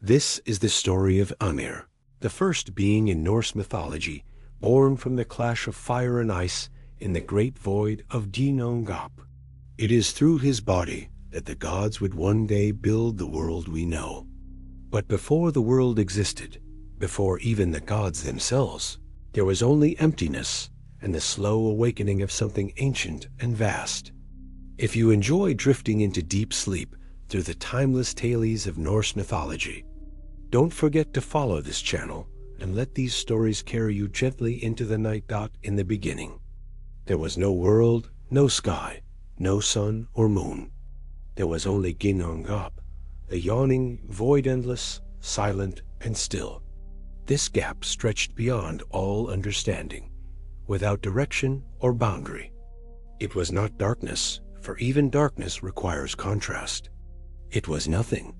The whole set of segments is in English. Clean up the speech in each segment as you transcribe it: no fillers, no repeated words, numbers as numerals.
This is the story of Ymir, the first being in Norse mythology, born from the clash of fire and ice in the great void of Ginnungagap. It is through his body that the gods would one day build the world we know. But before the world existed, before even the gods themselves, there was only emptiness and the slow awakening of something ancient and vast. If you enjoy drifting into deep sleep through the timeless tales of Norse mythology, don't forget to follow this channel and let these stories carry you gently into the night. In the beginning, there was no world, no sky, no sun or moon. There was only Ginnungagap, the yawning, void, endless, silent, and still. This gap stretched beyond all understanding, without direction or boundary. It was not darkness, for even darkness requires contrast. It was nothing,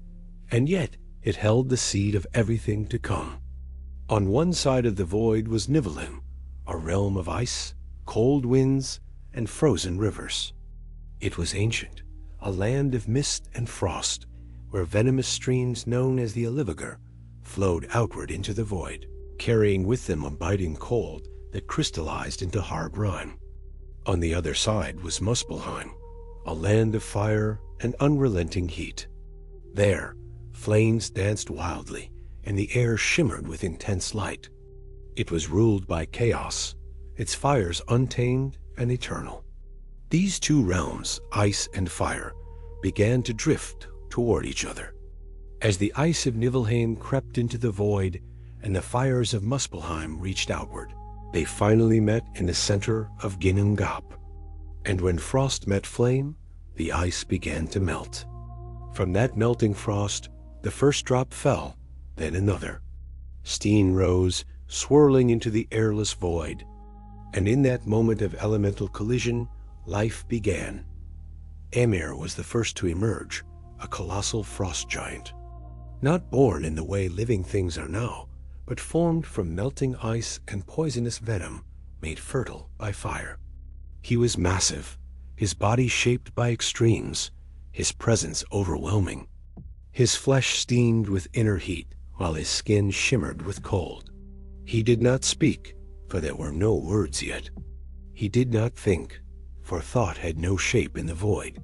and yet it held the seed of everything to come. On one side of the void was Niflheim, a realm of ice, cold winds, and frozen rivers. It was ancient, a land of mist and frost, where venomous streams known as the Oliviger flowed outward into the void, carrying with them a biting cold that crystallized into hard rime. On the other side was Muspelheim, a land of fire and unrelenting heat. There, flames danced wildly, and the air shimmered with intense light. It was ruled by chaos, its fires untamed and eternal. These two realms, ice and fire, began to drift toward each other. As the ice of Niflheim crept into the void and the fires of Muspelheim reached outward, they finally met in the center of Ginnungagap. And when frost met flame, the ice began to melt. From that melting frost, the first drop fell, then another. Steam rose, swirling into the airless void. And in that moment of elemental collision, life began. Ymir was the first to emerge, a colossal frost giant. Not born in the way living things are now, but formed from melting ice and poisonous venom made fertile by fire. He was massive, his body shaped by extremes, his presence overwhelming. His flesh steamed with inner heat, while his skin shimmered with cold. He did not speak, for there were no words yet. He did not think, for thought had no shape in the void.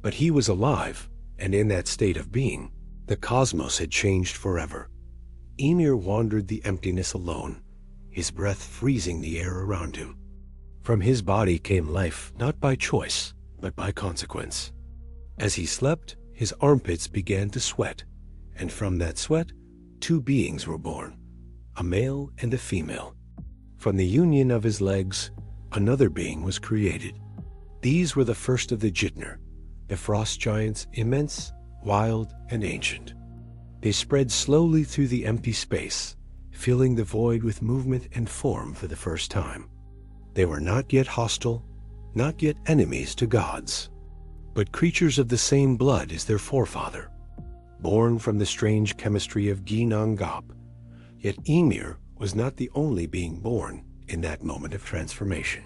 But he was alive, and in that state of being, the cosmos had changed forever. Ymir wandered the emptiness alone, his breath freezing the air around him. From his body came life not by choice, but by consequence. As he slept, his armpits began to sweat, and from that sweat, two beings were born, a male and a female. From the union of his legs, another being was created. These were the first of the Ginnungagap, the frost giants, immense, wild, and ancient. They spread slowly through the empty space, filling the void with movement and form for the first time. They were not yet hostile, not yet enemies to gods, but creatures of the same blood as their forefather, born from the strange chemistry of Ginnungagap. Yet Ymir was not the only being born in that moment of transformation.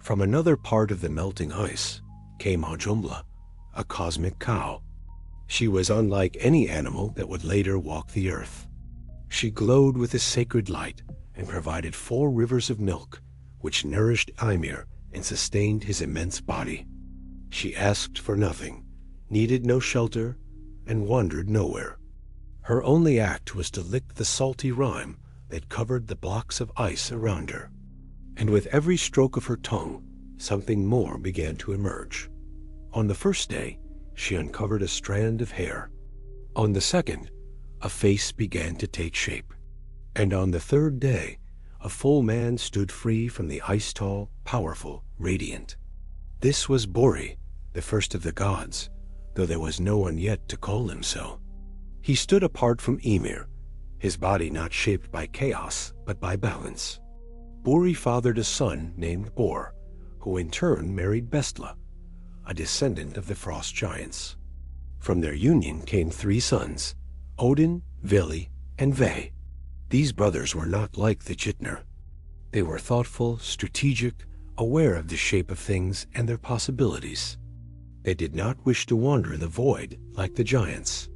From another part of the melting ice came Hojumbla, a cosmic cow. She was unlike any animal that would later walk the earth. She glowed with a sacred light and provided 4 rivers of milk, which nourished Ymir and sustained his immense body. She asked for nothing, needed no shelter, and wandered nowhere. Her only act was to lick the salty rime that covered the blocks of ice around her. And with every stroke of her tongue, something more began to emerge. On the first day, she uncovered a strand of hair. On the second, a face began to take shape. And on the third day, a full man stood free from the ice-tall, powerful, radiant. This was Bori, the first of the gods, though there was no one yet to call him so. He stood apart from Ymir, his body not shaped by chaos, but by balance. Bori fathered a son named Bor, who in turn married Bestla, a descendant of the frost giants. From their union came 3 sons, Odin, Vili, and Ve. These brothers were not like the Ginnungagap. They were thoughtful, strategic, aware of the shape of things and their possibilities. They did not wish to wander the void like the giants.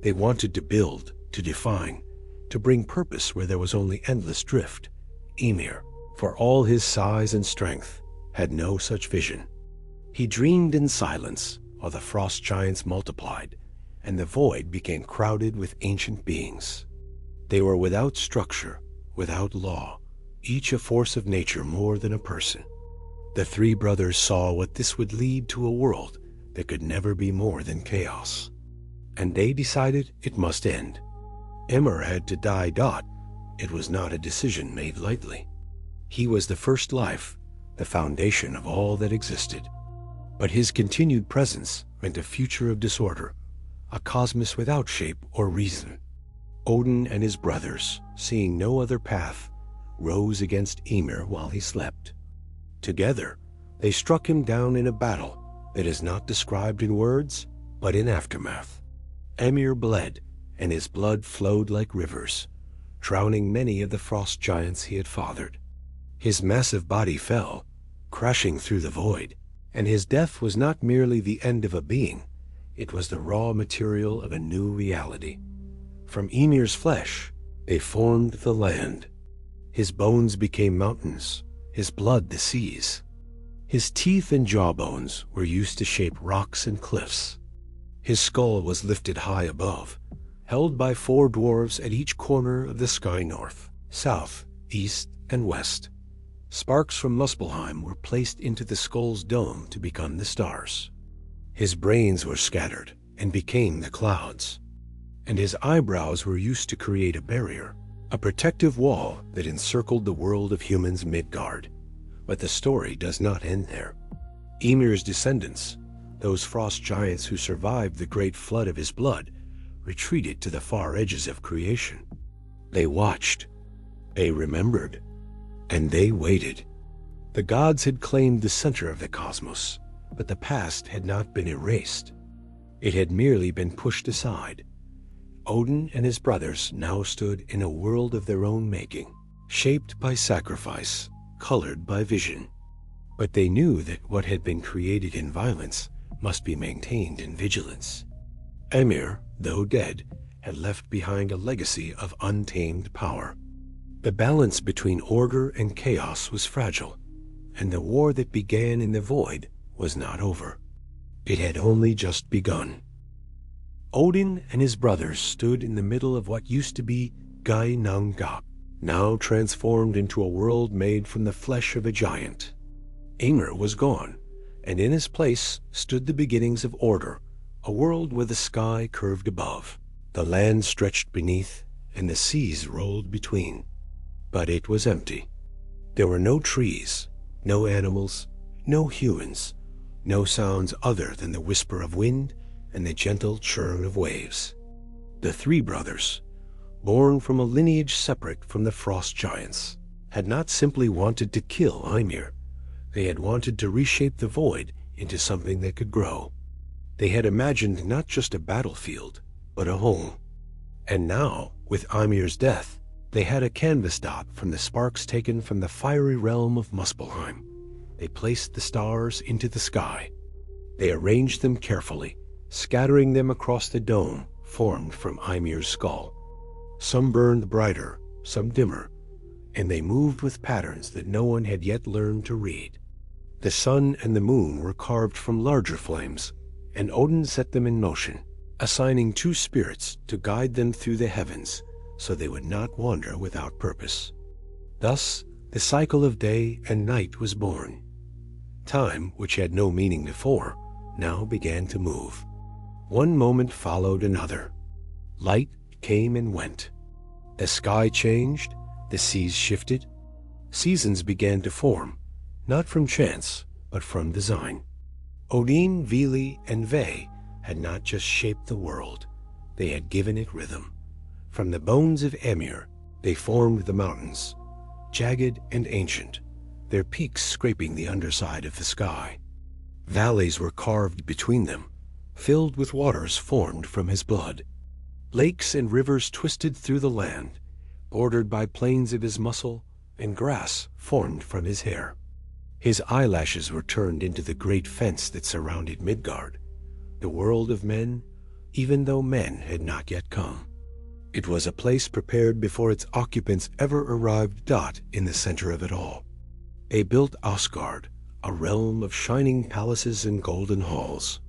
They wanted to build, to define, to bring purpose where there was only endless drift. Ymir, for all his size and strength, had no such vision. He dreamed in silence while the frost giants multiplied, and the void became crowded with ancient beings. They were without structure, without law, each a force of nature more than a person. The three brothers saw what this would lead to a world that could never be more than chaos. And they decided it must end. Ymir had to die. It was not a decision made lightly. He was the first life, the foundation of all that existed. But his continued presence meant a future of disorder, a cosmos without shape or reason. Odin and his brothers, seeing no other path, rose against Ymir while he slept. Together, they struck him down in a battle that is not described in words, but in aftermath. Ymir bled, and his blood flowed like rivers, drowning many of the frost giants he had fathered. His massive body fell, crashing through the void, and his death was not merely the end of a being, it was the raw material of a new reality. From Ymir's flesh, they formed the land. His bones became mountains, his blood the seas. His teeth and jawbones were used to shape rocks and cliffs. His skull was lifted high above, held by four dwarves at each corner of the sky north, south, east, and west. Sparks from Muspelheim were placed into the skull's dome to become the stars. His brains were scattered and became the clouds, and his eyebrows were used to create a barrier, a protective wall that encircled the world of humans Midgard. But the story does not end there. Ymir's descendants, those frost giants who survived the great flood of his blood, retreated to the far edges of creation. They watched, they remembered, and they waited. The gods had claimed the center of the cosmos, but the past had not been erased. It had merely been pushed aside. Odin and his brothers now stood in a world of their own making, shaped by sacrifice, colored by vision. But they knew that what had been created in violence must be maintained in vigilance. Ymir, though dead, had left behind a legacy of untamed power. The balance between order and chaos was fragile, and the war that began in the void was not over. It had only just begun. Odin and his brothers stood in the middle of what used to be Ginnungagap, now transformed into a world made from the flesh of a giant. Ymir was gone, and in his place stood the beginnings of order, a world where the sky curved above, the land stretched beneath, and the seas rolled between. But it was empty. There were no trees, no animals, no humans, no sounds other than the whisper of wind and the gentle churn of waves. The three brothers, born from a lineage separate from the frost giants, had not simply wanted to kill Ymir. They had wanted to reshape the void into something that could grow. They had imagined not just a battlefield, but a home. And now, with Ymir's death, they had a canvas dot from the sparks taken from the fiery realm of Muspelheim. They placed the stars into the sky. They arranged them carefully, scattering them across the dome formed from Ymir's skull. Some burned brighter, some dimmer, and they moved with patterns that no one had yet learned to read. The sun and the moon were carved from larger flames, and Odin set them in motion, assigning two spirits to guide them through the heavens so they would not wander without purpose. Thus, the cycle of day and night was born. Time, which had no meaning before, now began to move. One moment followed another. Light came and went. The sky changed, the seas shifted. Seasons began to form, not from chance, but from design. Odin, Vili, and Ve had not just shaped the world, they had given it rhythm. From the bones of Ymir, they formed the mountains, jagged and ancient, their peaks scraping the underside of the sky. Valleys were carved between them, filled with waters formed from his blood. Lakes and rivers twisted through the land, bordered by plains of his muscle and grass formed from his hair. His eyelashes were turned into the great fence that surrounded Midgard, the world of men, even though men had not yet come. It was a place prepared before its occupants ever arrived. In the center of it all, they built Asgard, a realm of shining palaces and golden halls,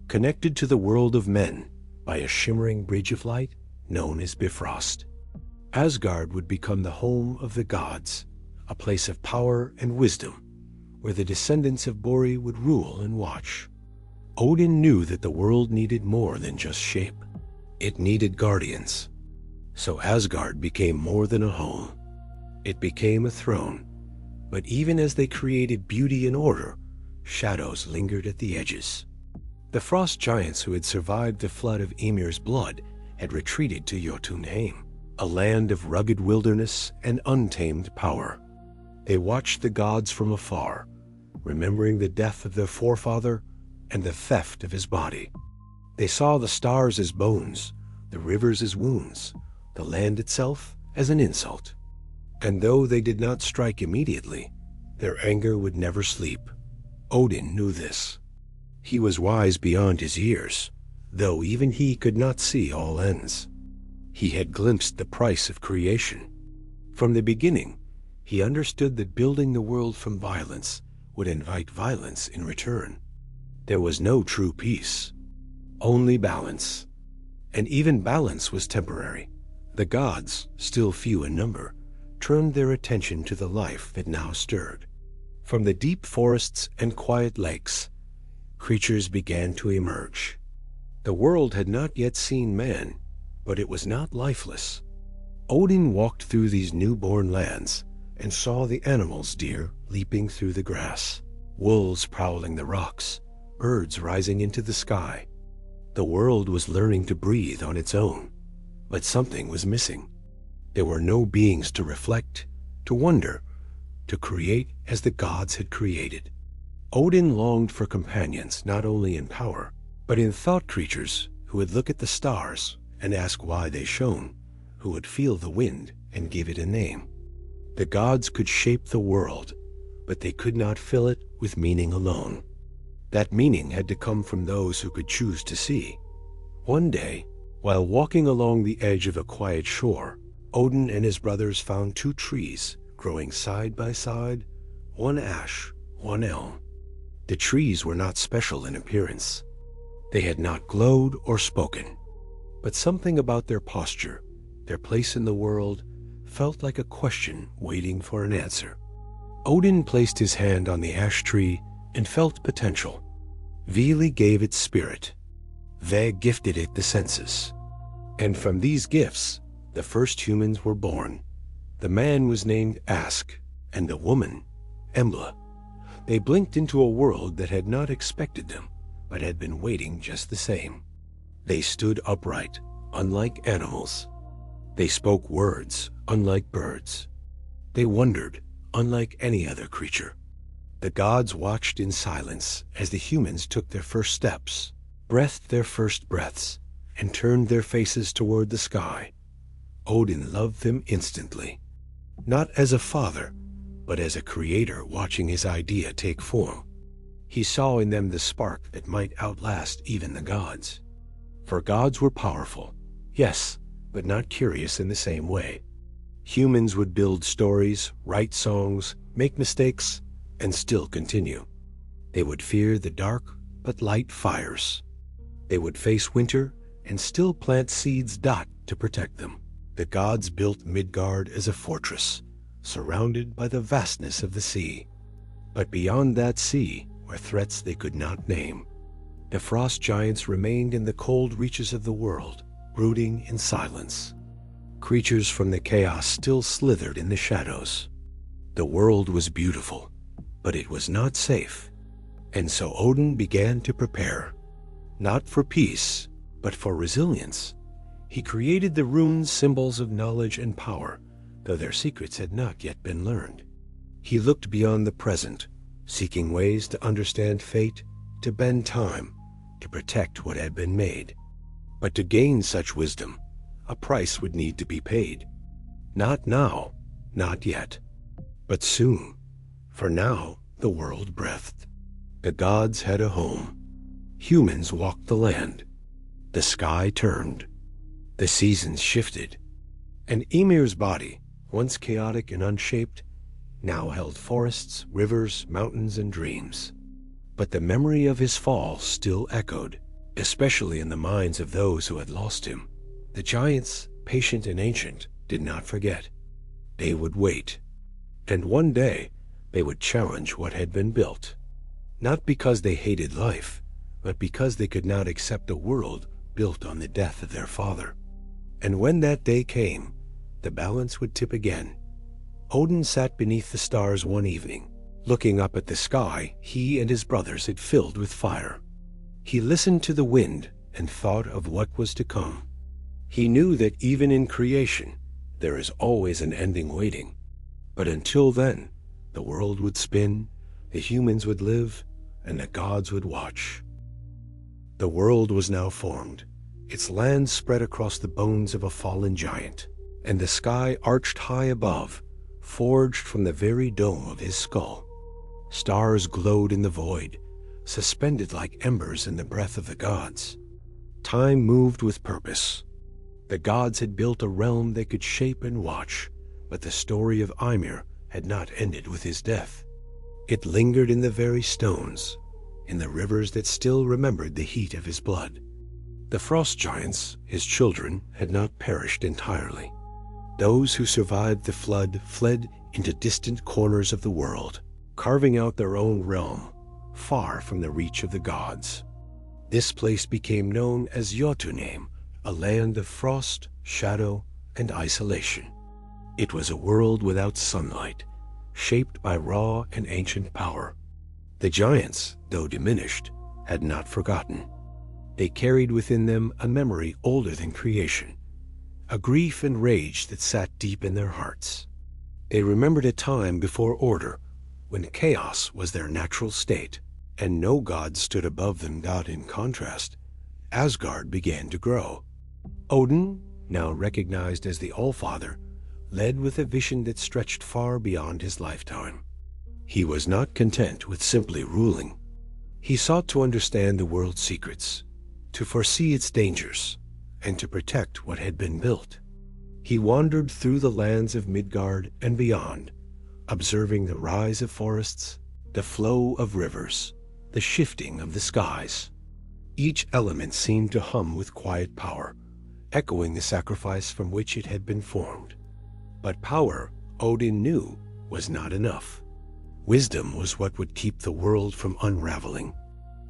connected to the world of men by a shimmering bridge of light known as Bifrost. Asgard would become the home of the gods, a place of power and wisdom, where the descendants of Bori would rule and watch. Odin knew that the world needed more than just shape. It needed guardians. So Asgard became more than a home. It became a throne. But even as they created beauty and order, shadows lingered at the edges. The frost giants who had survived the flood of Ymir's blood had retreated to Jotunheim, a land of rugged wilderness and untamed power. They watched the gods from afar, remembering the death of their forefather and the theft of his body. They saw the stars as bones, the rivers as wounds, the land itself as an insult. And though they did not strike immediately, their anger would never sleep. Odin knew this. He was wise beyond his years, though even he could not see all ends. He had glimpsed the price of creation. From the beginning, he understood that building the world from violence would invite violence in return. There was no true peace, only balance. And even balance was temporary. The gods, still few in number, turned their attention to the life that now stirred. From the deep forests and quiet lakes, creatures began to emerge. The world had not yet seen man, but it was not lifeless. Odin walked through these newborn lands and saw the animals, deer leaping through the grass, wolves prowling the rocks, birds rising into the sky. The world was learning to breathe on its own, but something was missing. There were no beings to reflect, to wonder, to create as the gods had created. Odin longed for companions not only in power, but in thought, creatures who would look at the stars and ask why they shone, who would feel the wind and give it a name. The gods could shape the world, but they could not fill it with meaning alone. That meaning had to come from those who could choose to see. One day, while walking along the edge of a quiet shore, Odin and his brothers found two trees growing side by side, one ash, one elm. The trees were not special in appearance. They had not glowed or spoken, but something about their posture, their place in the world, felt like a question waiting for an answer. Odin placed his hand on the ash tree and felt potential. Vili gave it spirit. Ve gifted it the senses. And from these gifts, the first humans were born. The man was named Ask, and the woman, Embla. They blinked into a world that had not expected them, but had been waiting just the same. They stood upright, unlike animals. They spoke words, unlike birds. They wondered, unlike any other creature. The gods watched in silence as the humans took their first steps, breathed their first breaths, and turned their faces toward the sky. Odin loved them instantly, not as a father, but as a creator watching his idea take form. He saw in them the spark that might outlast even the gods. For gods were powerful, yes, but not curious in the same way. Humans would build stories, write songs, make mistakes, and still continue. They would fear the dark but light fires. They would face winter and still plant seeds to protect them. The gods built Midgard as a fortress, surrounded by the vastness of the sea. But beyond that sea were threats they could not name. The frost giants remained in the cold reaches of the world, brooding in silence. Creatures from the chaos still slithered in the shadows. The world was beautiful, but it was not safe. And so Odin began to prepare, not for peace, but for resilience. He created the runes, symbols of knowledge and power, though their secrets had not yet been learned. He looked beyond the present, seeking ways to understand fate, to bend time, to protect what had been made. But to gain such wisdom, a price would need to be paid. Not now, not yet, but soon. For now, the world breathed. The gods had a home. Humans walked the land. The sky turned. The seasons shifted, and Ymir's body, once chaotic and unshaped, now held forests, rivers, mountains, and dreams. But the memory of his fall still echoed, especially in the minds of those who had lost him. The giants, patient and ancient, did not forget. They would wait, and one day they would challenge what had been built, not because they hated life, but because they could not accept a world built on the death of their father. And when that day came, the balance would tip again. Odin sat beneath the stars one evening, looking up at the sky he and his brothers had filled with fire. He listened to the wind and thought of what was to come. He knew that even in creation, there is always an ending waiting. But until then, the world would spin, the humans would live, and the gods would watch. The world was now formed. Its land spread across the bones of a fallen giant, and the sky arched high above, forged from the very dome of his skull. Stars glowed in the void, suspended like embers in the breath of the gods. Time moved with purpose. The gods had built a realm they could shape and watch, but the story of Ymir had not ended with his death. It lingered in the very stones, in the rivers that still remembered the heat of his blood. The frost giants, his children, had not perished entirely. Those who survived the flood fled into distant corners of the world, carving out their own realm, far from the reach of the gods. This place became known as Jotunheim, a land of frost, shadow, and isolation. It was a world without sunlight, shaped by raw and ancient power. The giants, though diminished, had not forgotten. They carried within them a memory older than creation, a grief and rage that sat deep in their hearts. They remembered a time before order, when chaos was their natural state, and no god stood above them. In contrast, Asgard began to grow. Odin, now recognized as the Allfather, led with a vision that stretched far beyond his lifetime. He was not content with simply ruling. He sought to understand the world's secrets, to foresee its dangers, and to protect what had been built. He wandered through the lands of Midgard and beyond, observing the rise of forests, the flow of rivers, the shifting of the skies. Each element seemed to hum with quiet power, echoing the sacrifice from which it had been formed. But power, Odin knew, was not enough. Wisdom was what would keep the world from unraveling.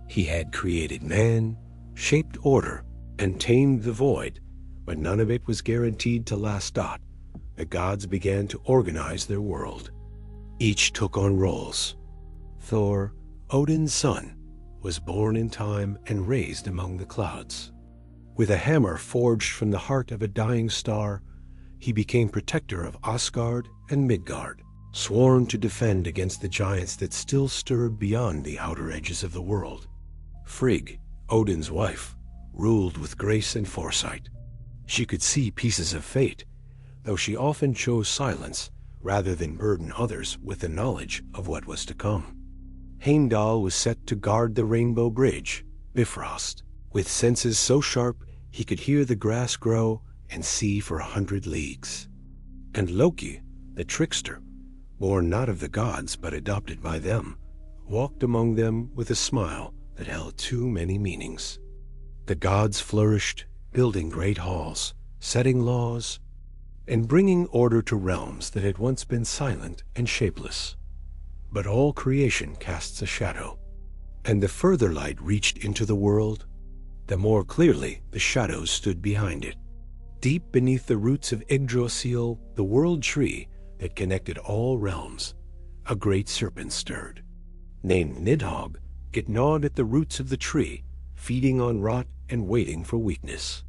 He had created man, shaped order, and tamed the void, but none of it was guaranteed to last. The gods began to organize their world. Each took on roles. Thor, Odin's son, was born in time and raised among the clouds. With a hammer forged from the heart of a dying star, he became protector of Asgard and Midgard, sworn to defend against the giants that still stirred beyond the outer edges of the world. Frigg, Odin's wife, ruled with grace and foresight. She could see pieces of fate, though she often chose silence rather than burden others with the knowledge of what was to come. Heimdall was set to guard the Rainbow Bridge, Bifrost, with senses so sharp he could hear the grass grow and see for 100 leagues. And Loki, the trickster, born not of the gods but adopted by them, walked among them with a smile that held too many meanings. The gods flourished, building great halls, setting laws, and bringing order to realms that had once been silent and shapeless. But all creation casts a shadow, and the further light reached into the world, the more clearly the shadows stood behind it. Deep beneath the roots of Yggdrasil, the world tree that connected all realms, a great serpent stirred. Named Nidhogg, it gnawed at the roots of the tree, feeding on rot and waiting for weakness.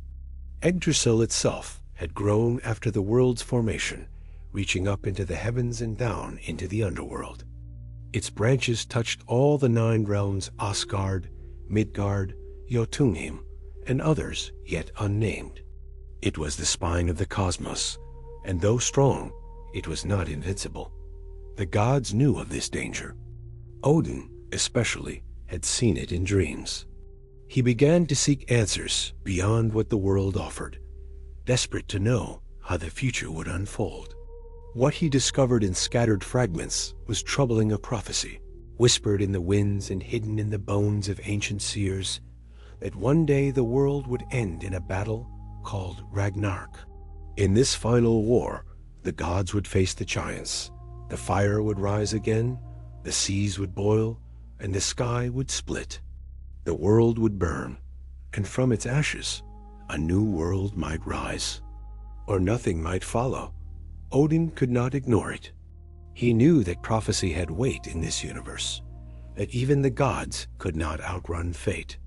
Yggdrasil itself had grown after the world's formation, reaching up into the heavens and down into the underworld. Its branches touched all the 9 realms: Asgard, Midgard, Jotunheim, and others yet unnamed. It was the spine of the cosmos, and though strong, it was not invincible. The gods knew of this danger. Odin, especially, had seen it in dreams. He began to seek answers beyond what the world offered, desperate to know how the future would unfold. What he discovered in scattered fragments was troubling a prophecy, whispered in the winds and hidden in the bones of ancient seers, that one day the world would end in a battle called Ragnarök. In this final war, the gods would face the giants, the fire would rise again, the seas would boil, and the sky would split. The world would burn, and from its ashes, a new world might rise. Or nothing might follow. Odin could not ignore it. He knew that prophecy had weight in this universe, that even the gods could not outrun fate.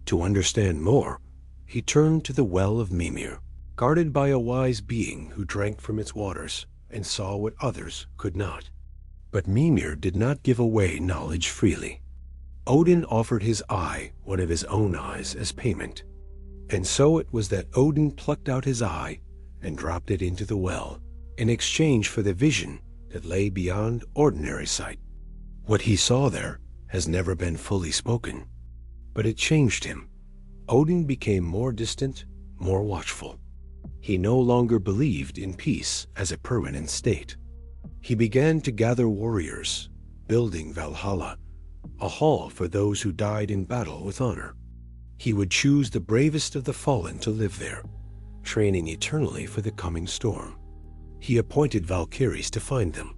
To understand more, he turned to the well of Ymir, guarded by a wise being who drank from its waters and saw what others could not. But Ymir did not give away knowledge freely. Odin offered his eye, one of his own eyes, as payment. And so it was that Odin plucked out his eye and dropped it into the well, in exchange for the vision that lay beyond ordinary sight. What he saw there has never been fully spoken, but it changed him. Odin became more distant, more watchful. He no longer believed in peace as a permanent state. He began to gather warriors, building Valhalla, a hall for those who died in battle with honor. He would choose the bravest of the fallen to live there, training eternally for the coming storm. He appointed Valkyries to find them,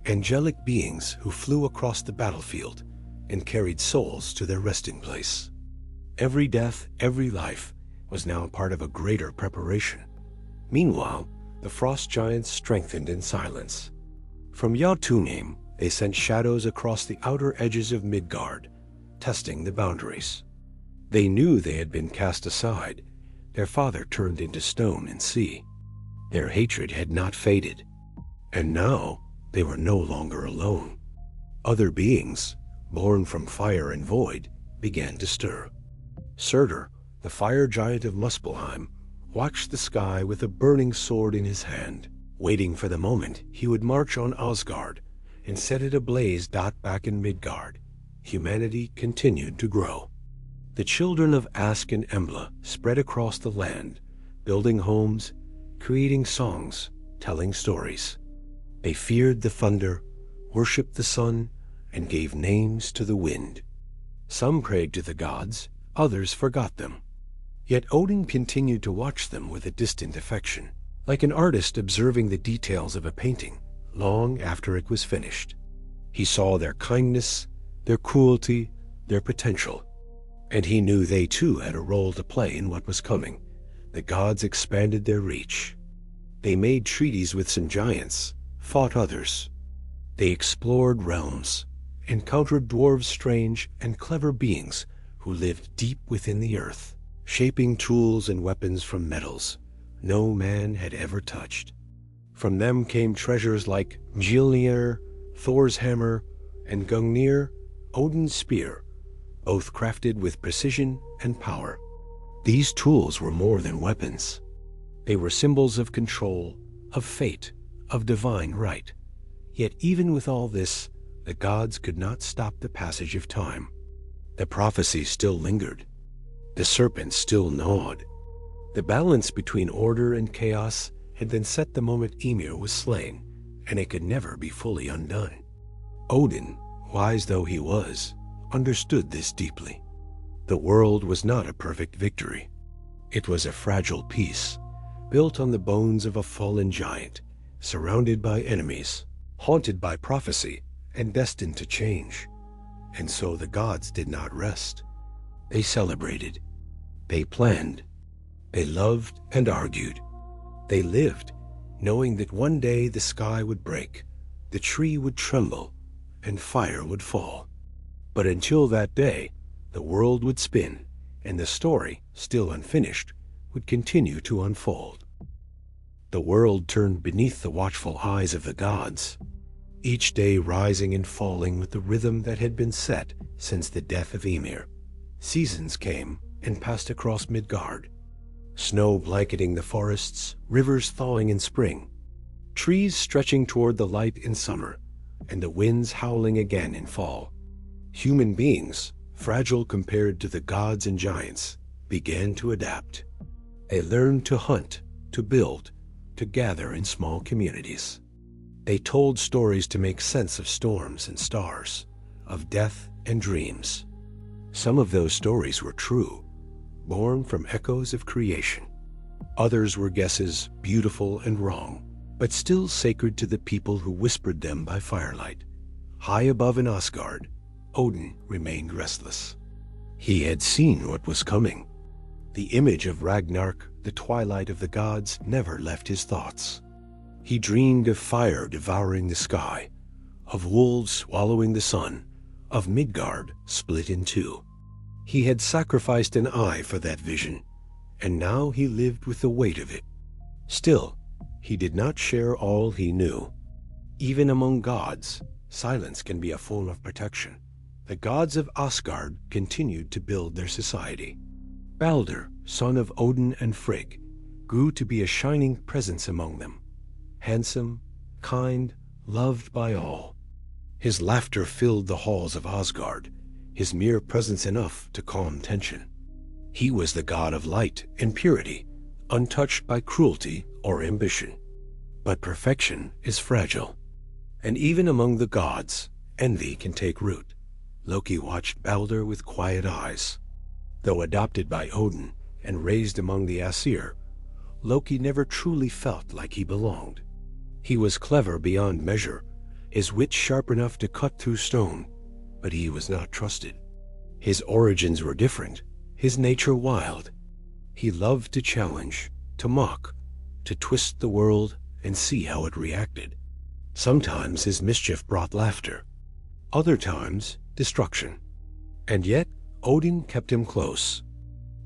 angelic beings who flew across the battlefield and carried souls to their resting place. Every death, every life was now part of a greater preparation. Meanwhile, the frost giants strengthened in silence. From Jotunheim, they sent shadows across the outer edges of Midgard, testing the boundaries. They knew they had been cast aside, their father turned into stone and sea. Their hatred had not faded, and now they were no longer alone. Other beings, born from fire and void, began to stir. Surtur, the fire giant of Muspelheim, watched the sky with a burning sword in his hand, waiting for the moment he would march on Asgard and set it ablaze. Back in Midgard, humanity continued to grow. The children of Ask and Embla spread across the land, building homes, creating songs, telling stories. They feared the thunder, worshipped the sun, and gave names to the wind. Some prayed to the gods, others forgot them. Yet Odin continued to watch them with a distant affection, like an artist observing the details of a painting long after it was finished. He saw their kindness, their cruelty, their potential, and he knew they too had a role to play in what was coming. The gods expanded their reach. They made treaties with some giants, fought others. They explored realms, encountered dwarves, strange and clever beings who lived deep within the earth, shaping tools and weapons from metals no man had ever touched. From them came treasures like Mjolnir, Thor's hammer, and Gungnir, Odin's spear, both crafted with precision and power. These tools were more than weapons. They were symbols of control, of fate, of divine right. Yet even with all this, the gods could not stop the passage of time. The prophecy still lingered. The serpent still gnawed. The balance between order and chaos had been set the moment Ymir was slain, and it could never be fully undone. Odin, wise though he was, understood this deeply. The world was not a perfect victory. It was a fragile peace, built on the bones of a fallen giant, surrounded by enemies, haunted by prophecy, and destined to change. And so the gods did not rest. They celebrated. They planned. They loved and argued. They lived, knowing that one day the sky would break, the tree would tremble, and fire would fall. But until that day, the world would spin, and the story, still unfinished, would continue to unfold. The world turned beneath the watchful eyes of the gods, each day rising and falling with the rhythm that had been set since the death of Ymir. Seasons came and passed across Midgard, snow blanketing the forests, rivers thawing in spring, trees stretching toward the light in summer, and the winds howling again in fall. Human beings, fragile compared to the gods and giants, began to adapt. They learned to hunt, to build, to gather in small communities. They told stories to make sense of storms and stars, of death and dreams. Some of those stories were true, born from echoes of creation. Others were guesses, beautiful and wrong, but still sacred to the people who whispered them by firelight. High above in Asgard, Odin remained restless. He had seen what was coming. The image of Ragnarök, the twilight of the gods, never left his thoughts. He dreamed of fire devouring the sky, of wolves swallowing the sun, of Midgard split in two. He had sacrificed an eye for that vision, and now he lived with the weight of it. Still, he did not share all he knew. Even among gods, silence can be a form of protection. The gods of Asgard continued to build their society. Balder, son of Odin and Frigg, grew to be a shining presence among them. Handsome, kind, loved by all. His laughter filled the halls of Asgard, his mere presence enough to calm tension. He was the god of light and purity, untouched by cruelty or ambition. But perfection is fragile. And even among the gods, envy can take root. Loki watched Balder with quiet eyes. Though adopted by Odin and raised among the Aesir, Loki never truly felt like he belonged. He was clever beyond measure, his wit sharp enough to cut through stone, but he was not trusted. His origins were different, his nature wild. He loved to challenge, to mock, to twist the world and see how it reacted. Sometimes his mischief brought laughter, other times destruction. And yet Odin kept him close.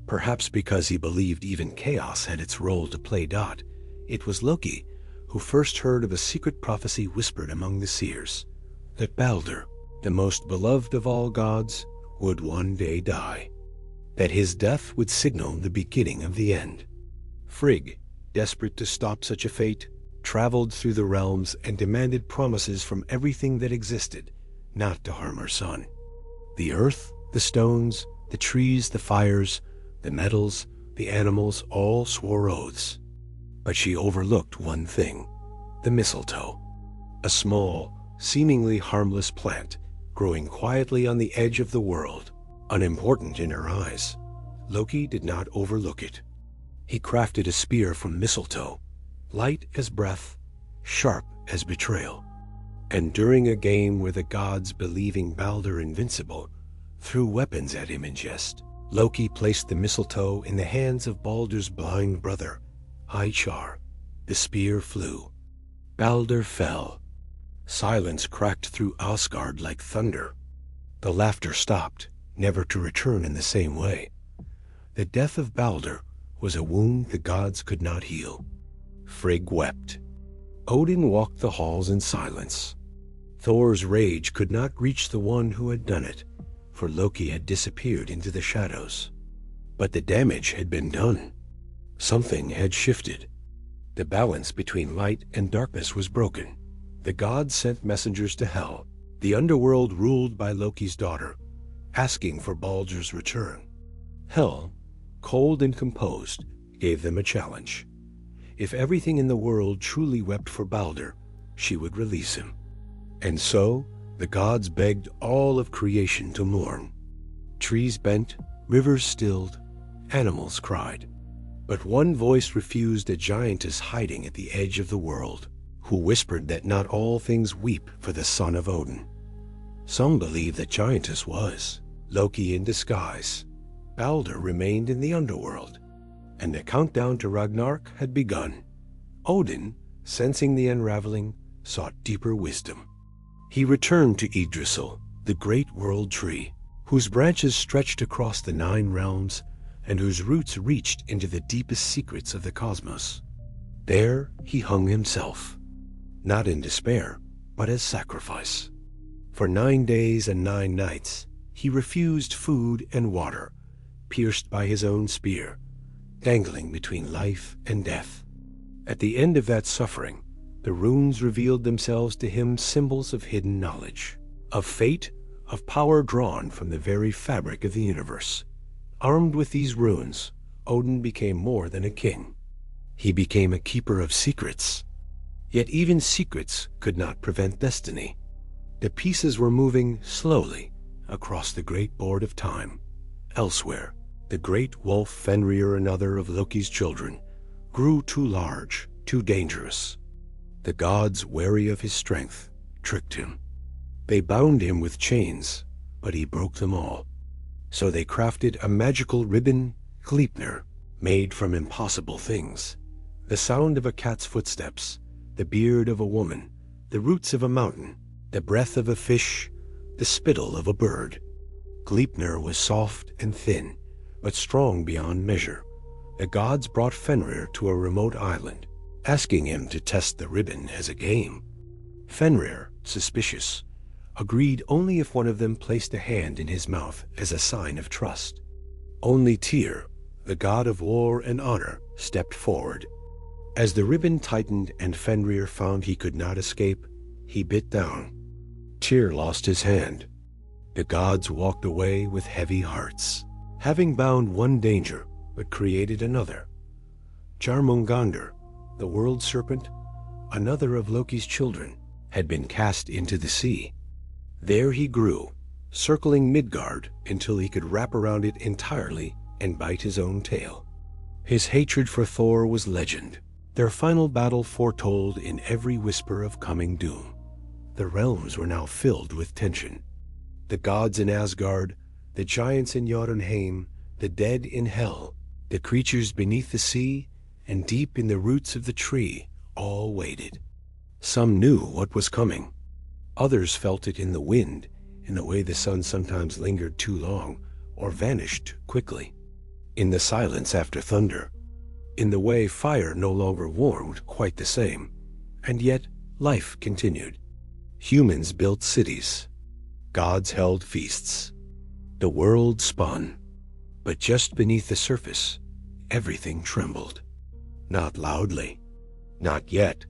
Perhaps because he believed even chaos had its role to play. It was Loki who first heard of a secret prophecy whispered among the seers, that Balder, the most beloved of all gods, would one day die, that his death would signal the beginning of the end. Frigg, desperate to stop such a fate, traveled through the realms and demanded promises from everything that existed, not to harm her son. The earth, the stones, the trees, the fires, the metals, the animals all swore oaths. But she overlooked one thing, the mistletoe, a small, seemingly harmless plant growing quietly on the edge of the world, unimportant in her eyes. Loki did not overlook it. He crafted a spear from mistletoe, light as breath, sharp as betrayal. And during a game where the gods, believing Balder invincible, threw weapons at him in jest, Loki placed the mistletoe in the hands of Balder's blind brother, Ymir. The spear flew. Balder fell. Silence cracked through Asgard like thunder. The laughter stopped, never to return in the same way. The death of Balder was a wound the gods could not heal. Frigg wept. Odin walked the halls in silence. Thor's rage could not reach the one who had done it, for Loki had disappeared into the shadows. But the damage had been done. Something had shifted. The balance between light and darkness was broken. The gods sent messengers to Hel, the underworld ruled by Loki's daughter, asking for Balder's return. Hel, cold and composed, gave them a challenge. If everything in the world truly wept for Balder, she would release him. And so, the gods begged all of creation to mourn. Trees bent, rivers stilled, animals cried. But one voice refused, a giantess hiding at the edge of the world, who whispered that not all things weep for the son of Odin. Some believe that giantess was Loki in disguise. Balder remained in the underworld, and the countdown to Ragnarök had begun. Odin, sensing the unraveling, sought deeper wisdom. He returned to Yggdrasil, the great world tree, whose branches stretched across the 9 realms and whose roots reached into the deepest secrets of the cosmos. There he hung himself, not in despair, but as sacrifice. For 9 days and 9 nights, he refused food and water, pierced by his own spear, dangling between life and death. At the end of that suffering, the runes revealed themselves to him, symbols of hidden knowledge, of fate, of power drawn from the very fabric of the universe. Armed with these runes, Odin became more than a king. He became a keeper of secrets. Yet even secrets could not prevent destiny. The pieces were moving slowly across the great board of time. Elsewhere, the great wolf Fenrir, another of Loki's children, grew too large, too dangerous. The gods, wary of his strength, tricked him. They bound him with chains, but he broke them all. So they crafted a magical ribbon, Gleipnir, made from impossible things. The sound of a cat's footsteps, the beard of a woman, the roots of a mountain, the breath of a fish, the spittle of a bird. Gleipnir was soft and thin, but strong beyond measure. The gods brought Fenrir to a remote island, asking him to test the ribbon as a game. Fenrir, suspicious, agreed only if one of them placed a hand in his mouth as a sign of trust. Only Tyr, the god of war and honor, stepped forward. As the ribbon tightened and Fenrir found he could not escape, he bit down. Tyr lost his hand. The gods walked away with heavy hearts, having bound one danger but created another. Jormungandr, the world serpent, another of Loki's children, had been cast into the sea. There he grew, circling Midgard until he could wrap around it entirely and bite his own tail. His hatred for Thor was legend, their final battle foretold in every whisper of coming doom. The realms were now filled with tension. The gods in Asgard, the giants in Jotunheim, the dead in Hel, the creatures beneath the sea, and deep in the roots of the tree, all waited. Some knew what was coming. Others felt it in the wind, in the way the sun sometimes lingered too long or vanished quickly, in the silence after thunder, in the way fire no longer warmed quite the same, and yet life continued. Humans built cities. Gods held feasts. The world spun. But just beneath the surface, everything trembled. Not loudly, not yet,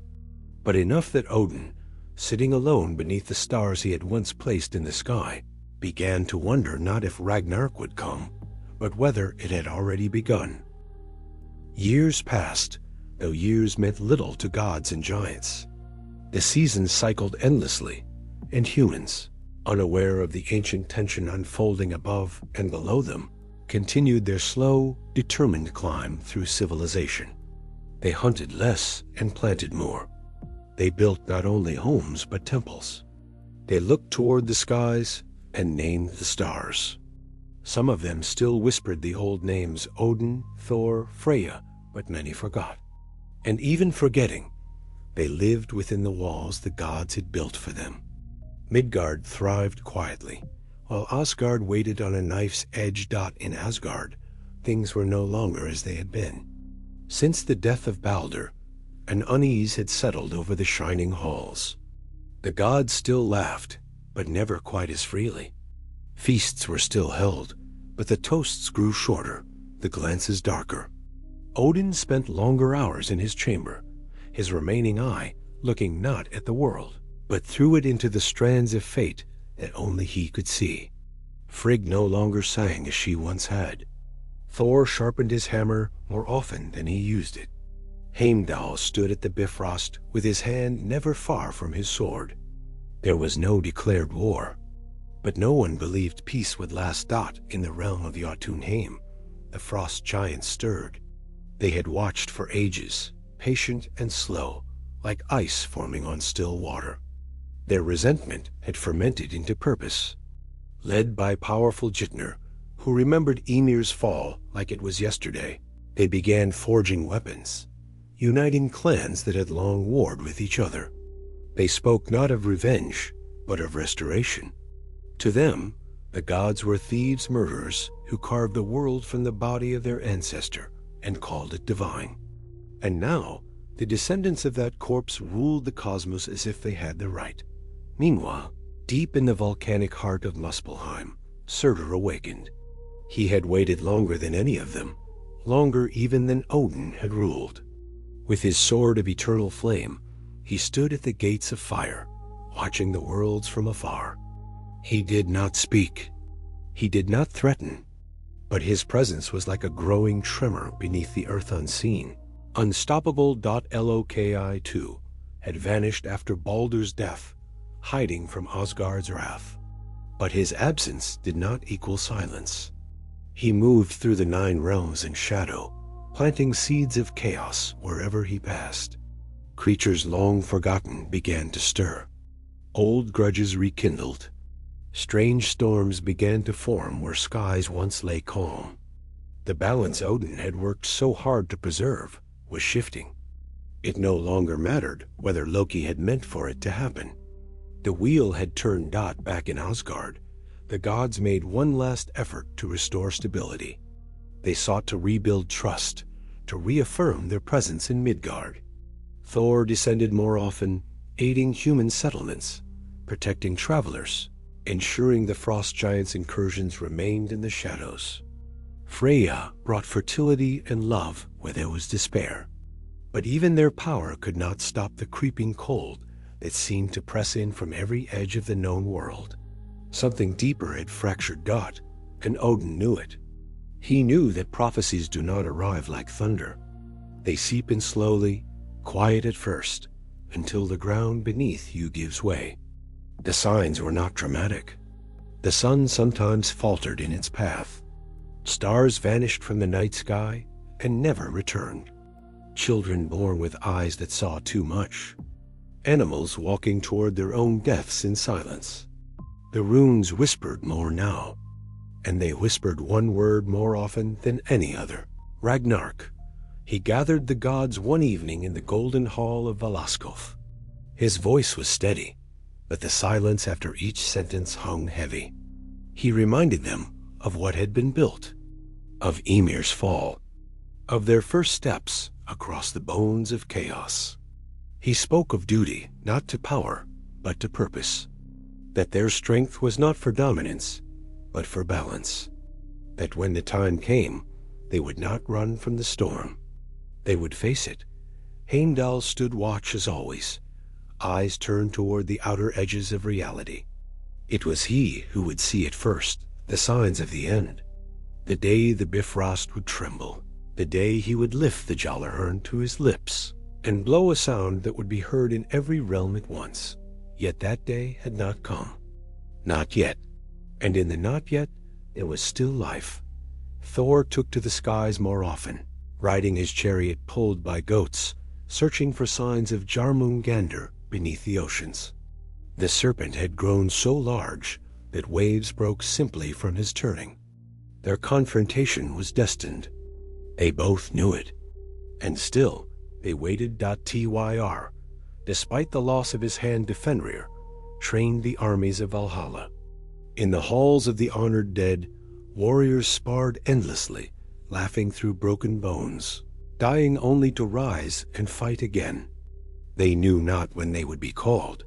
but enough that Odin, sitting alone beneath the stars he had once placed in the sky, began to wonder not if Ragnarök would come, but whether it had already begun. Years passed, though years meant little to gods and giants. The seasons cycled endlessly, and humans, unaware of the ancient tension unfolding above and below them, continued their slow, determined climb through civilization. They hunted less and planted more. They built not only homes but temples. They looked toward the skies and named the stars. Some of them still whispered the old names Odin, Thor, Freya, but many forgot. And even forgetting, they lived within the walls the gods had built for them. Midgard thrived quietly. While Asgard waited on a knife's edge. In Asgard, things were no longer as they had been. Since the death of Balder, an unease had settled over the shining halls. The gods still laughed, but never quite as freely. Feasts were still held, but the toasts grew shorter, the glances darker. Odin spent longer hours in his chamber, his remaining eye looking not at the world, but threw it into the strands of fate that only he could see. Frigg no longer sang as she once had. Thor sharpened his hammer more often than he used it. Heimdall stood at the Bifrost with his hand never far from his sword. There was no declared war, but no one believed peace would last. In the realm of Jotunheim, the frost giants stirred. They had watched for ages, patient and slow, like ice forming on still water. Their resentment had fermented into purpose. Led by powerful Ginnungagap, who remembered Ymir's fall like it was yesterday, they began forging weapons, uniting clans that had long warred with each other. They spoke not of revenge, but of restoration. To them, the gods were thieves, murderers, who carved the world from the body of their ancestor and called it divine. And now, the descendants of that corpse ruled the cosmos as if they had the right. Meanwhile, deep in the volcanic heart of Muspelheim, Surtur awakened. He had waited longer than any of them, longer even than Odin had ruled. With his sword of eternal flame, he stood at the gates of fire, watching the worlds from afar. He did not speak. He did not threaten. But his presence was like a growing tremor beneath the earth unseen. Unstoppable.Loki too had vanished after Baldur's death, hiding from Asgard's wrath. But his absence did not equal silence. He moved through the 9 realms in shadow, planting seeds of chaos wherever he passed. Creatures long forgotten began to stir. Old grudges rekindled. Strange storms began to form where skies once lay calm. The balance Odin had worked so hard to preserve was shifting. It no longer mattered whether Loki had meant for it to happen. The wheel had turned back in Asgard. The gods made one last effort to restore stability. They sought to rebuild trust, to reaffirm their presence in Midgard. Thor descended more often, aiding human settlements, protecting travelers, ensuring the frost giants' incursions remained in the shadows. Freya brought fertility and love where there was despair. But even their power could not stop the creeping cold that seemed to press in from every edge of the known world. Something deeper had fractured Dot, and Odin knew it. He knew that prophecies do not arrive like thunder. They seep in slowly, quiet at first, until the ground beneath you gives way. The signs were not dramatic. The sun sometimes faltered in its path. Stars vanished from the night sky and never returned. Children born with eyes that saw too much. Animals walking toward their own deaths in silence. The runes whispered more now, and they whispered one word more often than any other: Ragnarök. He gathered the gods one evening in the golden hall of Valaskov. His voice was steady, but the silence after each sentence hung heavy. He reminded them of what had been built, of Ymir's fall, of their first steps across the bones of chaos. He spoke of duty, not to power, but to purpose. That their strength was not for dominance, but for balance. That when the time came, they would not run from the storm. They would face it. Heimdall stood watch as always, eyes turned toward the outer edges of reality. It was he who would see it first, the signs of the end. The day the Bifrost would tremble. The day he would lift the Jallarhorn to his lips and blow a sound that would be heard in every realm at once. Yet that day had not come. Not yet. And in the not yet, there was still life. Thor took to the skies more often, riding his chariot pulled by goats, searching for signs of Jormungandr beneath the oceans. The serpent had grown so large that waves broke simply from his turning. Their confrontation was destined. They both knew it. And still, they waited. Tyr, despite the loss of his hand to Fenrir, trained the armies of Valhalla. In the halls of the honored dead, warriors sparred endlessly, laughing through broken bones, dying only to rise and fight again. They knew not when they would be called,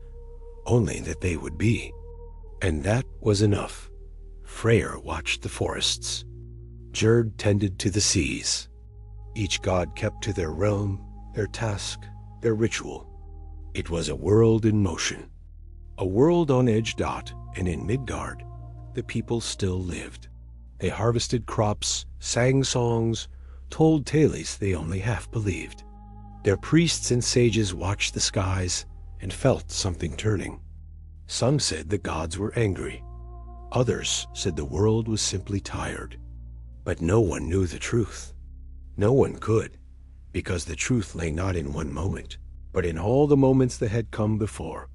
only that they would be. And that was enough. Freyr watched the forests. Gerd tended to the seas. Each god kept to their realm, their task, their ritual. It was a world in motion. A world on edge. And in Midgard, the people still lived. They harvested crops, sang songs, told tales they only half believed. Their priests and sages watched the skies and felt something turning. Some said the gods were angry. Others said the world was simply tired. But no one knew the truth. No one could, because the truth lay not in one moment, but in all the moments that had come before.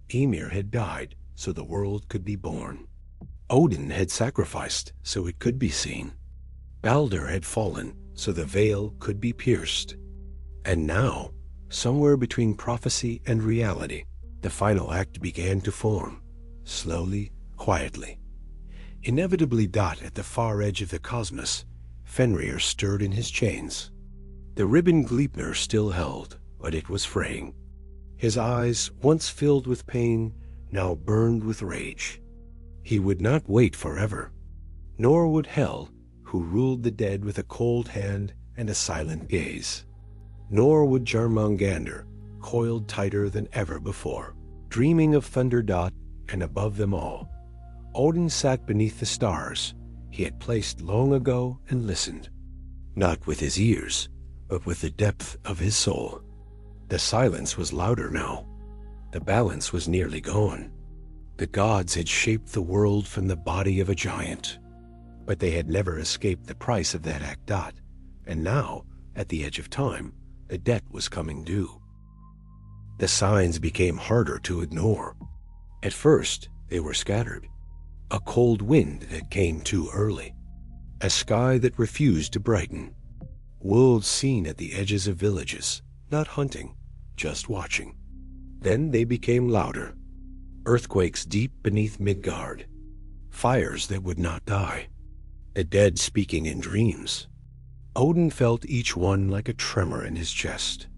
Ymir had died so the world could be born. Odin had sacrificed so it could be seen. Baldur had fallen so the veil could be pierced. And now, somewhere between prophecy and reality, the final act began to form, slowly, quietly. Inevitably. At the far edge of the cosmos, Fenrir stirred in his chains. The ribbon Gleipnir still held, but it was fraying. His eyes, once filled with pain, now burned with rage. He would not wait forever, nor would Hel, who ruled the dead with a cold hand and a silent gaze. Nor would Jormungandr, coiled tighter than ever before, dreaming of Thunder. And above them all, Odin sat beneath the stars he had placed long ago and listened, not with his ears, but with the depth of his soul. The silence was louder now. The balance was nearly gone. The gods had shaped the world from the body of a giant, but they had never escaped the price of that act. And now, at the edge of time, the debt was coming due. The signs became harder to ignore. At first, they were scattered. A cold wind that came too early. A sky that refused to brighten. Wolves seen at the edges of villages, not hunting, just watching. Then they became louder. Earthquakes deep beneath Midgard. Fires that would not die. The dead speaking in dreams. Odin felt each one like a tremor in his chest.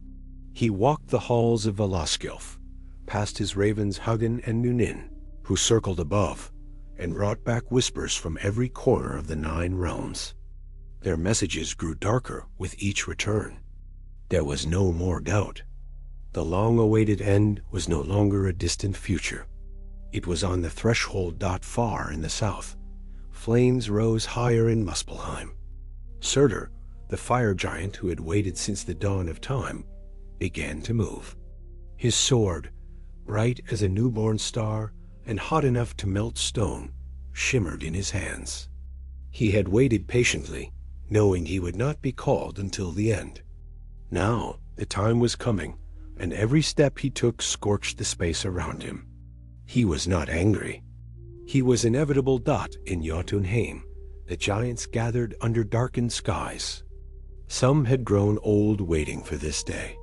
He walked the halls of Valaskjolf, past his ravens Hugin and Munin, who circled above, and brought back whispers from every corner of the 9 realms. Their messages grew darker with each return. There was no more doubt. The long-awaited end was no longer a distant future. It was on the threshold. Far in the south, flames rose higher in Muspelheim. Surtur, the fire giant who had waited since the dawn of time, began to move. His sword, bright as a newborn star and hot enough to melt stone, shimmered in his hands. He had waited patiently, knowing he would not be called until the end. Now the time was coming, and every step he took scorched the space around him. He was not angry. He was inevitable. In Jotunheim, the giants gathered under darkened skies. Some had grown old waiting for this day.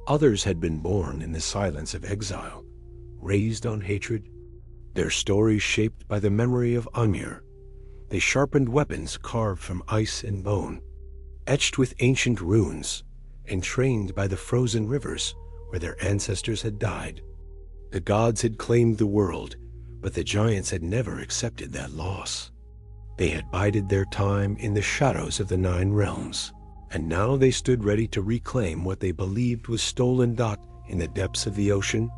Others had been born in the silence of exile, raised on hatred, their stories shaped by the memory of Ymir. They sharpened weapons carved from ice and bone, etched with ancient runes, and trained by the frozen rivers where their ancestors had died. The gods had claimed the world, but the giants had never accepted that loss. They had bided their time in the shadows of the 9 realms, and now they stood ready to reclaim what they believed was stolen. In the depths of the ocean,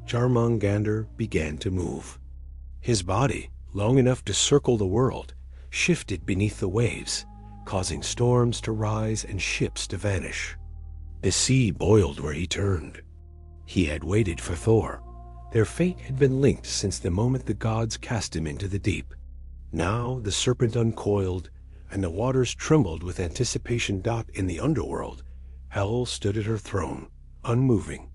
Jormungandr began to move. His body, long enough to circle the world, shifted beneath the waves, causing storms to rise and ships to vanish. The sea boiled where he turned. He had waited for Thor. Their fate had been linked since the moment the gods cast him into the deep. Now the serpent uncoiled, and the waters trembled with anticipation. In the underworld, Hel stood at her throne, unmoving.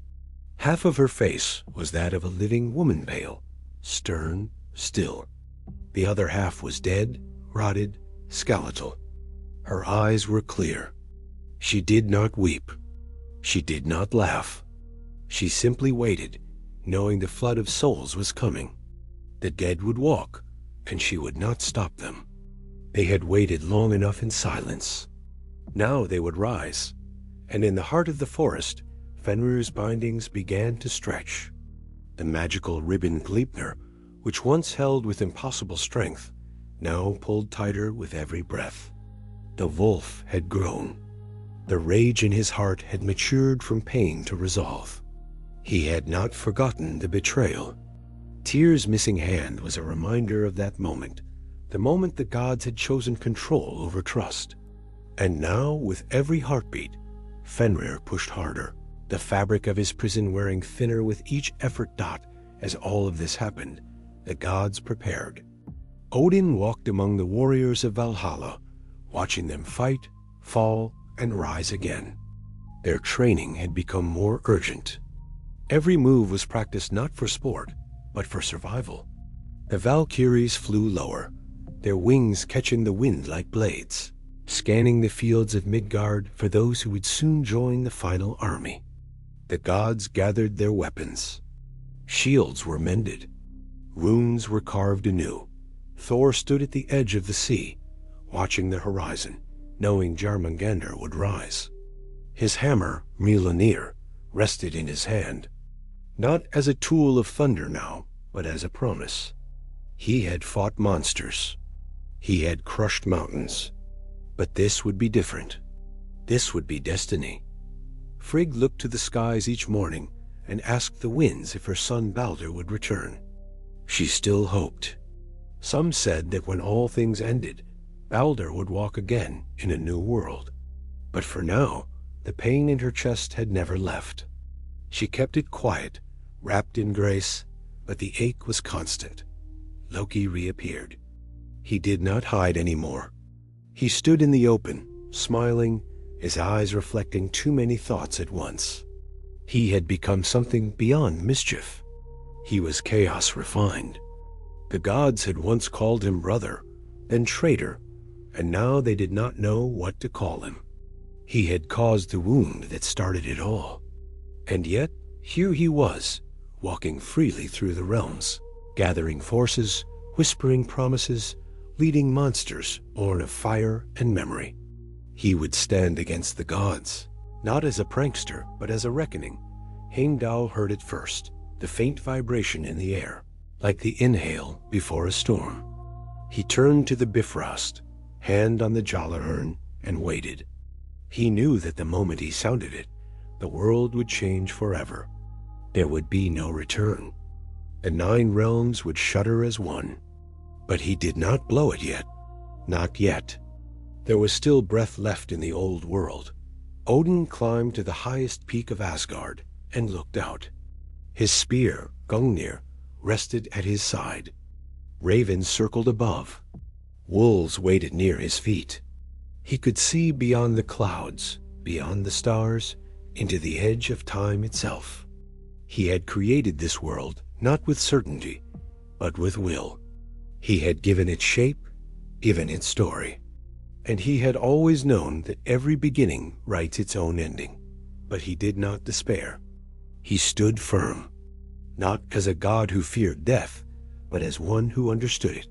Half of her face was that of a living woman, pale, stern, still. The other half was dead, rotted, skeletal. Her eyes were clear. She did not weep. She did not laugh. She simply waited, knowing the flood of souls was coming. The dead would walk, and she would not stop them. They had waited long enough in silence. Now they would rise, and in the heart of the forest, Fenrir's bindings began to stretch. The magical ribbon Gleipnir, which once held with impossible strength, now pulled tighter with every breath. The wolf had grown. The rage in his heart had matured from pain to resolve. He had not forgotten the betrayal. Tyr's missing hand was a reminder of that moment, the moment the gods had chosen control over trust. And now, with every heartbeat, Fenrir pushed harder, the fabric of his prison wearing thinner with each effort. As all of this happened, the gods prepared. Odin walked among the warriors of Valhalla, watching them fight, fall, and rise again. Their training had become more urgent. Every move was practiced not for sport, but for survival. The Valkyries flew lower, their wings catching the wind like blades, scanning the fields of Midgard for those who would soon join the final army. The gods gathered their weapons. Shields were mended. Runes were carved anew. Thor stood at the edge of the sea, watching the horizon, knowing Jormungandr would rise. His hammer, Mjolnir, rested in his hand, not as a tool of thunder now, but as a promise. He had fought monsters. He had crushed mountains. But this would be different. This would be destiny. Frigg looked to the skies each morning and asked the winds if her son Balder would return. She still hoped. Some said that when all things ended, Balder would walk again in a new world. But for now, The pain in her chest had never left. She kept it quiet, wrapped in grace, but the ache was constant. Loki reappeared. He did not hide anymore. He stood in the open, smiling, his eyes reflecting too many thoughts at once. He had become something beyond mischief. He was chaos refined. The gods had once called him brother, then traitor, and now they did not know what to call him. He had caused the wound that started it all. And yet, here he was, walking freely through the realms, gathering forces, whispering promises, leading monsters born of fire and memory. He would stand against the gods, not as a prankster, but as a reckoning. Heimdall heard it first, the faint vibration in the air, like the inhale before a storm. He turned to the Bifrost, hand on the Jallarhorn, and waited. He knew that the moment he sounded it, the world would change forever. There would be no return. The 9 realms would shudder as one. But he did not blow it yet. Not yet. There was still breath left in the old world. Odin climbed to the highest peak of Asgard and looked out. His spear, Gungnir, rested at his side. Ravens circled above. Wolves waited near his feet. He could see beyond the clouds, beyond the stars, into the edge of time itself. He had created this world not with certainty, but with will. He had given it shape, given it story. And he had always known that every beginning writes its own ending. But he did not despair. He stood firm, not as a god who feared death, but as one who understood it.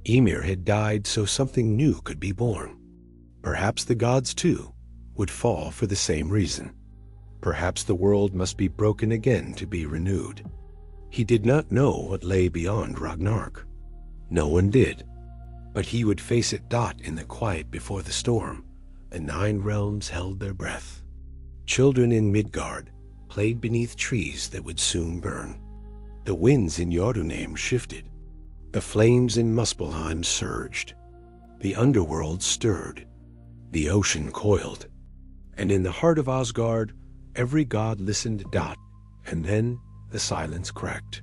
Ymir had died so something new could be born. Perhaps the gods, too, would fall for the same reason. Perhaps the world must be broken again to be renewed. He did not know what lay beyond Ragnarök. No one did. But he would face it in the quiet before the storm, and 9 realms held their breath. Children in Midgard played beneath trees that would soon burn. The winds in Jotunheim shifted. The flames in Muspelheim surged. The underworld stirred. The ocean coiled. And in the heart of Asgard, every god listened, and then the silence cracked.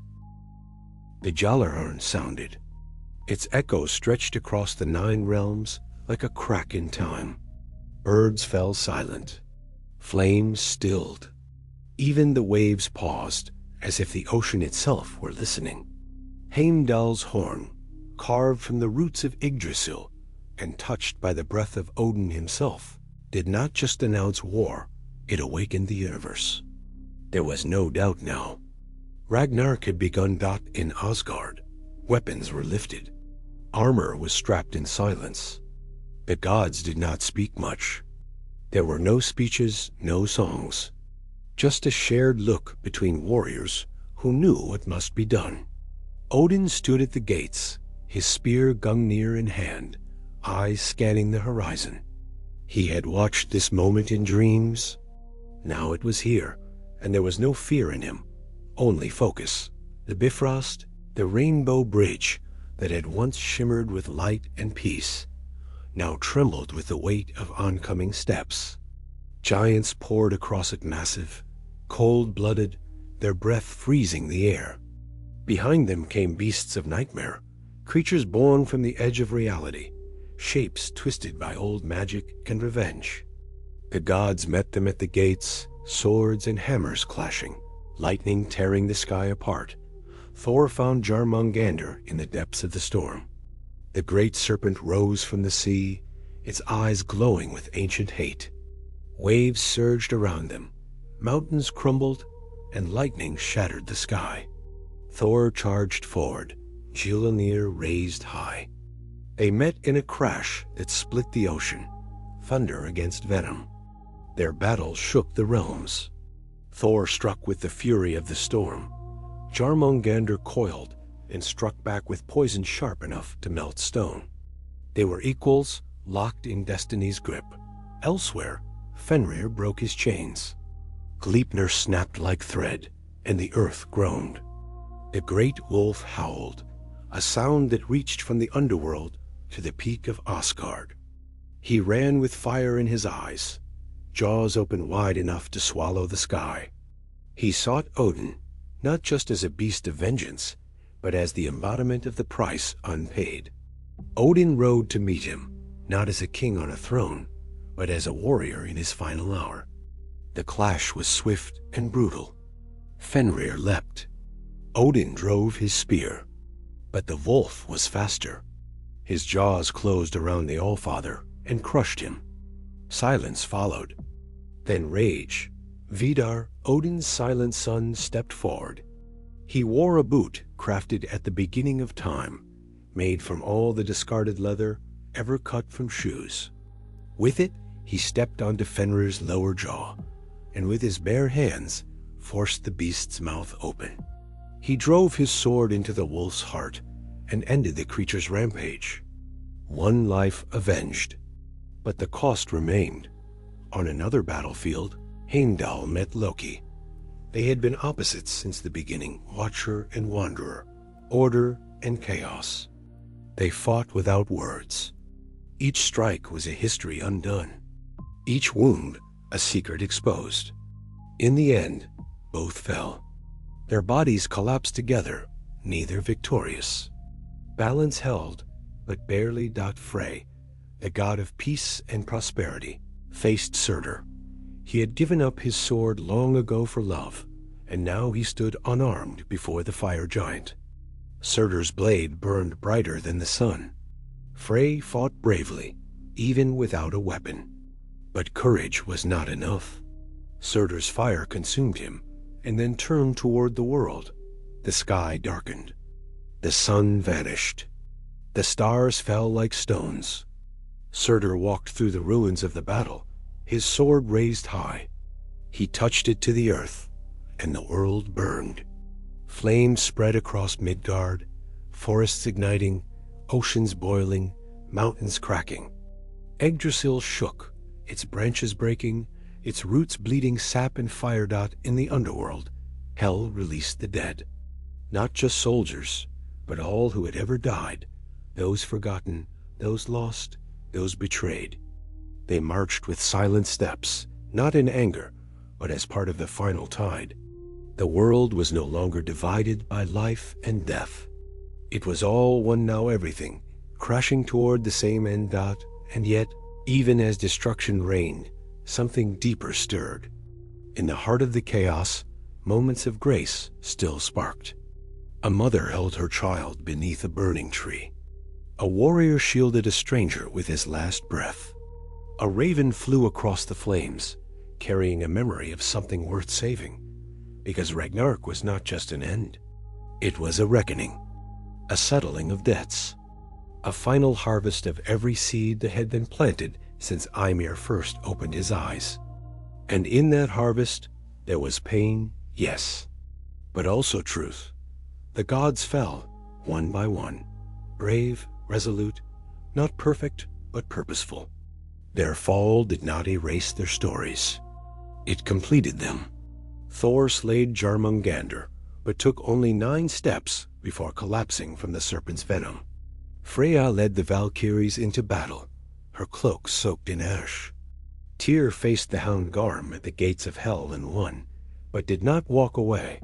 The Jallarhorn sounded. Its echo stretched across the 9 realms like a crack in time. Birds fell silent. Flames stilled. Even the waves paused, as if the ocean itself were listening. Heimdall's horn, carved from the roots of Yggdrasil and touched by the breath of Odin himself, did not just announce war, it awakened the universe. There was no doubt now. Ragnarök had begun. In Asgard, weapons were lifted. Armor was strapped in silence. The gods did not speak much. There were no speeches, no songs. Just a shared look between warriors who knew what must be done. Odin stood at the gates, his spear Gungnir in hand, eyes scanning the horizon. He had watched this moment in dreams. Now it was here, and there was no fear in him, only focus. The Bifrost, the rainbow bridge that had once shimmered with light and peace, now trembled with the weight of oncoming steps. Giants poured across it, massive, cold-blooded, their breath freezing the air. Behind them came beasts of nightmare, creatures born from the edge of reality, shapes twisted by old magic and revenge. The gods met them at the gates, swords and hammers clashing, lightning tearing the sky apart. Thor found Jormungandr in the depths of the storm. The great serpent rose from the sea, its eyes glowing with ancient hate. Waves surged around them, mountains crumbled, and lightning shattered the sky. Thor charged forward, Ginnungagap raised high. They met in a crash that split the ocean, thunder against venom. Their battle shook the realms. Thor struck with the fury of the storm. Jormungandr coiled and struck back with poison sharp enough to melt stone. They were equals, locked in destiny's grip. Elsewhere, Fenrir broke his chains. Gleipnir snapped like thread, and the earth groaned. The great wolf howled, a sound that reached from the underworld to the peak of Asgard. He ran with fire in his eyes. jaws open wide enough to swallow the sky. He sought Odin, not just as a beast of vengeance, but as the embodiment of the price unpaid. Odin rode to meet him, not as a king on a throne, but as a warrior in his final hour. The clash was swift and brutal. Fenrir leapt. Odin drove his spear, but the wolf was faster. His jaws closed around the Allfather and crushed him. Silence followed. Then rage. Vidar, Odin's silent son, stepped forward. He wore a boot crafted at the beginning of time, made from all the discarded leather ever cut from shoes. With it, he stepped onto Fenrir's lower jaw, and with his bare hands forced the beast's mouth open. He drove his sword into the wolf's heart and ended the creature's rampage. One life avenged. But the cost remained. On another battlefield, Heimdall met Loki. They had been opposites since the beginning, watcher and wanderer, order and chaos. They fought without words. Each strike was a history undone. Each wound a secret exposed. In the end, both fell. Their bodies collapsed together, neither victorious. Balance held, but barely. Frey, the god of peace and prosperity, faced Surtur. He had given up his sword long ago for love, and now he stood unarmed before the fire giant. Surtur's blade burned brighter than the sun. Frey fought bravely, even without a weapon. But courage was not enough. Surtur's fire consumed him, and then turned toward the world. The sky darkened. The sun vanished. The stars fell like stones. Surtur walked through the ruins of the battle, his sword raised high. He touched it to the earth, and the world burned. Flames spread across Midgard, forests igniting, oceans boiling, mountains cracking. Yggdrasil shook, its branches breaking, its roots bleeding sap and fire. In the underworld, Hel released the dead. Not just soldiers, but all who had ever died, those forgotten, those lost, those betrayed. They marched with silent steps, not in anger, but as part of the final tide. The world was no longer divided by life and death. It was all one now, everything, crashing toward the same end. And yet, even as destruction reigned, something deeper stirred. In the heart of the chaos, moments of grace still sparked. A mother held her child beneath a burning tree. A warrior shielded a stranger with his last breath. A raven flew across the flames, carrying a memory of something worth saving. Because Ragnarök was not just an end. It was a reckoning, a settling of debts, a final harvest of every seed that had been planted since Ymir first opened his eyes. And in that harvest, there was pain, yes, but also truth. The gods fell, one by one, brave, resolute, not perfect, but purposeful. Their fall did not erase their stories. It completed them. Thor slayed Jormungandr, but took only 9 steps before collapsing from the serpent's venom. Freya led the Valkyries into battle, her cloak soaked in ash. Tyr faced the hound Garm at the gates of hell and won, but did not walk away.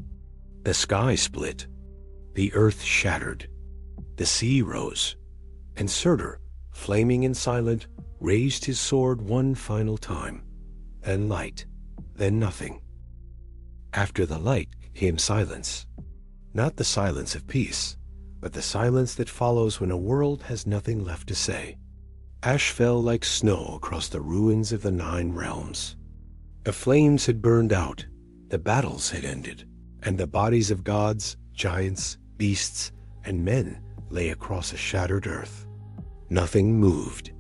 The sky split. The earth shattered. The sea rose. And Surtur, flaming and silent, raised his sword one final time. Then light, then nothing. After the light came silence. Not the silence of peace, but the silence that follows when a world has nothing left to say. Ash fell like snow across the ruins of the 9 realms. The flames had burned out, the battles had ended, and the bodies of gods, giants, beasts, and men lay across a shattered earth. Nothing moved.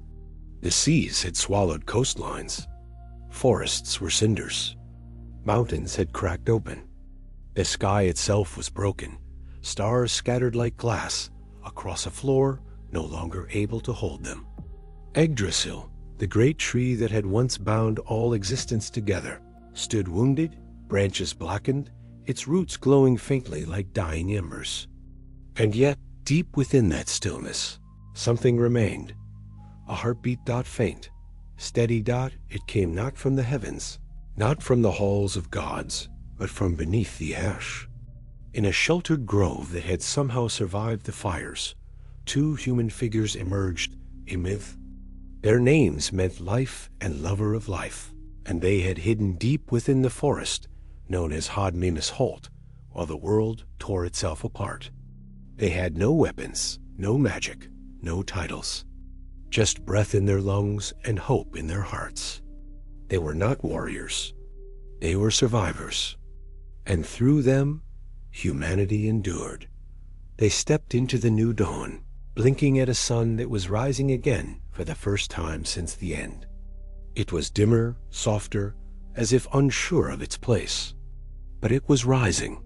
The seas had swallowed coastlines. Forests were cinders. Mountains had cracked open. The sky itself was broken, stars scattered like glass across a floor no longer able to hold them. Yggdrasil, the great tree that had once bound all existence together, stood wounded, branches blackened, its roots glowing faintly like dying embers. And yet, deep within that stillness, something remained. A heartbeat faint, Steady. It came not from the heavens, not from the halls of gods, but from beneath the ash. In a sheltered grove that had somehow survived the fires, two human figures emerged, a myth. Their names meant life and lover of life, and they had hidden deep within the forest, known as Hodmimus Holt, while the world tore itself apart. They had no weapons, no magic, no titles, just breath in their lungs and hope in their hearts. They were not warriors. They were survivors. And through them, humanity endured. They stepped into the new dawn, blinking at a sun that was rising again for the first time since the end. It was dimmer, softer, as if unsure of its place. But it was rising.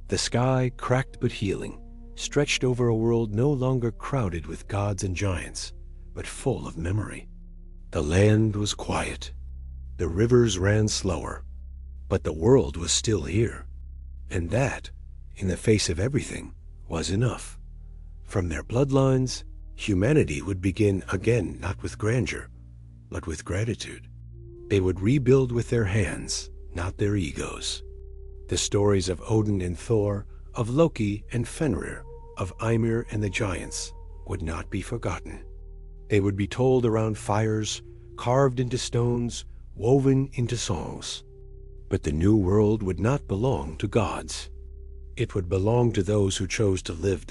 The sky, cracked but healing, stretched over a world no longer crowded with gods and giants, but full of memory. The land was quiet. The rivers ran slower. But the world was still here. And that, in the face of everything, was enough. From their bloodlines, humanity would begin again not with grandeur, but with gratitude. They would rebuild with their hands, not their egos. The stories of Odin and Thor, of Loki and Fenrir, of Ymir and the giants would not be forgotten. They would be told around fires, carved into stones, woven into songs. But the new world would not belong to gods. It would belong to those who chose to live.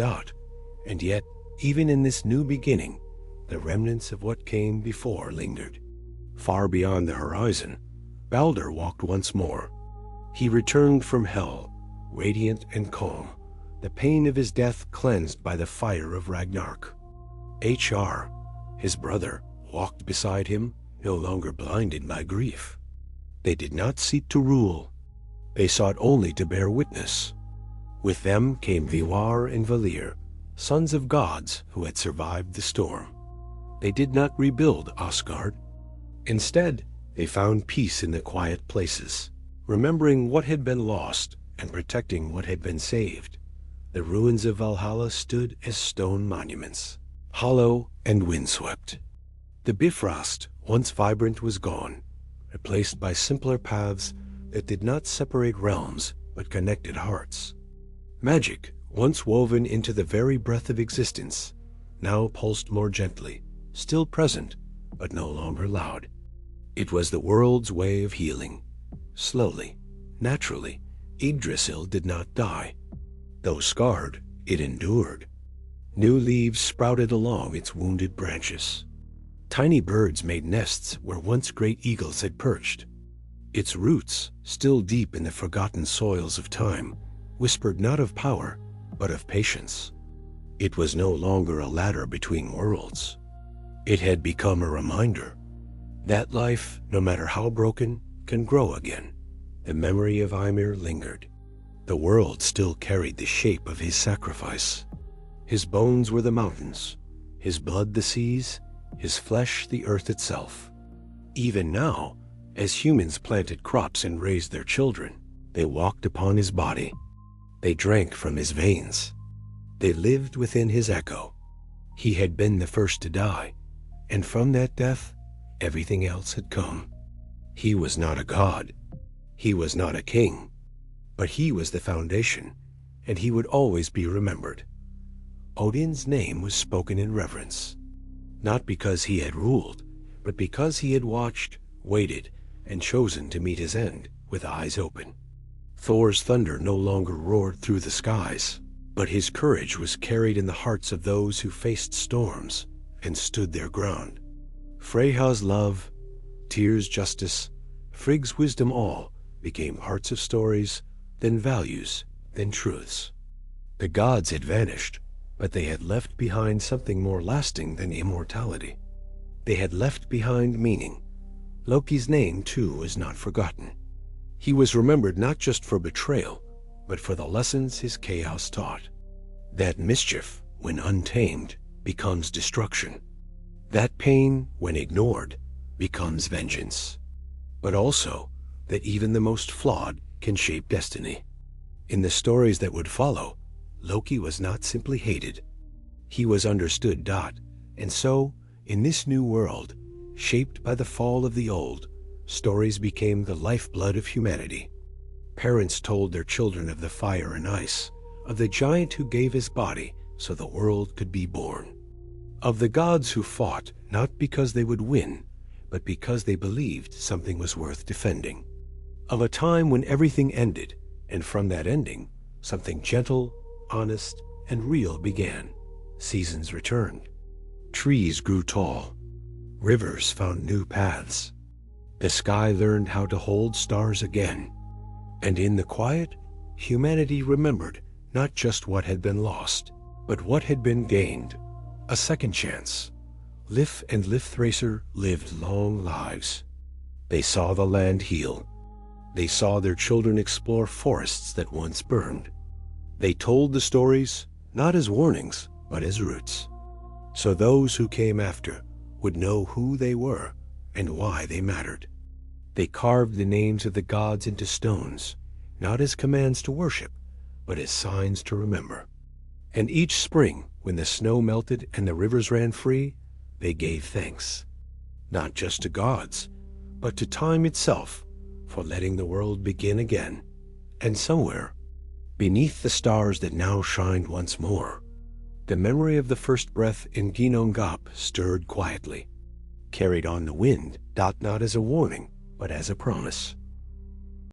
And yet, even in this new beginning, the remnants of what came before lingered. Far beyond the horizon, Balder walked once more. He returned from hell, radiant and calm, the pain of his death cleansed by the fire of Ragnarök. Hr, his brother, walked beside him, no longer blinded by grief. They did not seek to rule. They sought only to bear witness. With them came Viwar and Valir, sons of gods who had survived the storm. They did not rebuild Asgard. Instead, they found peace in the quiet places, remembering what had been lost and protecting what had been saved. The ruins of Valhalla stood as stone monuments, hollow and windswept. The Bifrost, once vibrant, was gone, replaced by simpler paths that did not separate realms but connected hearts. Magic, once woven into the very breath of existence, now pulsed more gently, still present, but no longer loud. It was the world's way of healing. Slowly, naturally, Yggdrasil did not die. Though scarred, it endured. New leaves sprouted along its wounded branches. Tiny birds made nests where once great eagles had perched. Its roots, still deep in the forgotten soils of time, whispered not of power, but of patience. It was no longer a ladder between worlds. It had become a reminder that life, no matter how broken, can grow again. The memory of Ymir lingered. The world still carried the shape of his sacrifice. His bones were the mountains, his blood the seas, his flesh the earth itself. Even now, as humans planted crops and raised their children, they walked upon his body. They drank from his veins. They lived within his echo. He had been the first to die, and from that death, everything else had come. He was not a god. He was not a king. But he was the foundation, and he would always be remembered. Odin's name was spoken in reverence, not because he had ruled, but because he had watched, waited, and chosen to meet his end with eyes open. Thor's thunder no longer roared through the skies, but his courage was carried in the hearts of those who faced storms and stood their ground. Freyja's love, Tyr's justice, Frigg's wisdom all became parts of stories, then values, then truths. The gods had vanished, but they had left behind something more lasting than immortality. They had left behind meaning. Loki's name, too, was not forgotten. He was remembered not just for betrayal, but for the lessons his chaos taught. That mischief, when untamed, becomes destruction. That pain, when ignored, becomes vengeance. But also, that even the most flawed can shape destiny. In the stories that would follow, Loki was not simply hated. He was understood. And so, in this new world, Shaped by the fall of the old, stories became the lifeblood of humanity. Parents told their children of the fire and ice, of the giant who gave his body so the world could be born, of the gods who fought not because they would win, but because they believed something was worth defending, of a time when everything ended, and from that ending, something gentle, honest, and real began. Seasons returned. Trees grew tall. Rivers found new paths. The sky learned how to hold stars again. And in the quiet, humanity remembered not just what had been lost, but what had been gained. A second chance. Lif and Lifthracer lived long lives. They saw the land heal. They saw their children explore forests that once burned. They told the stories not as warnings, but as roots, so those who came after would know who they were and why they mattered. They carved the names of the gods into stones, not as commands to worship, but as signs to remember. And each spring, when the snow melted and the rivers ran free, they gave thanks, not just to gods, but to time itself, for letting the world begin again. And somewhere, beneath the stars that now shined once more, the memory of the first breath in Ginnungagap stirred quietly, carried on the wind, not as a warning, but as a promise.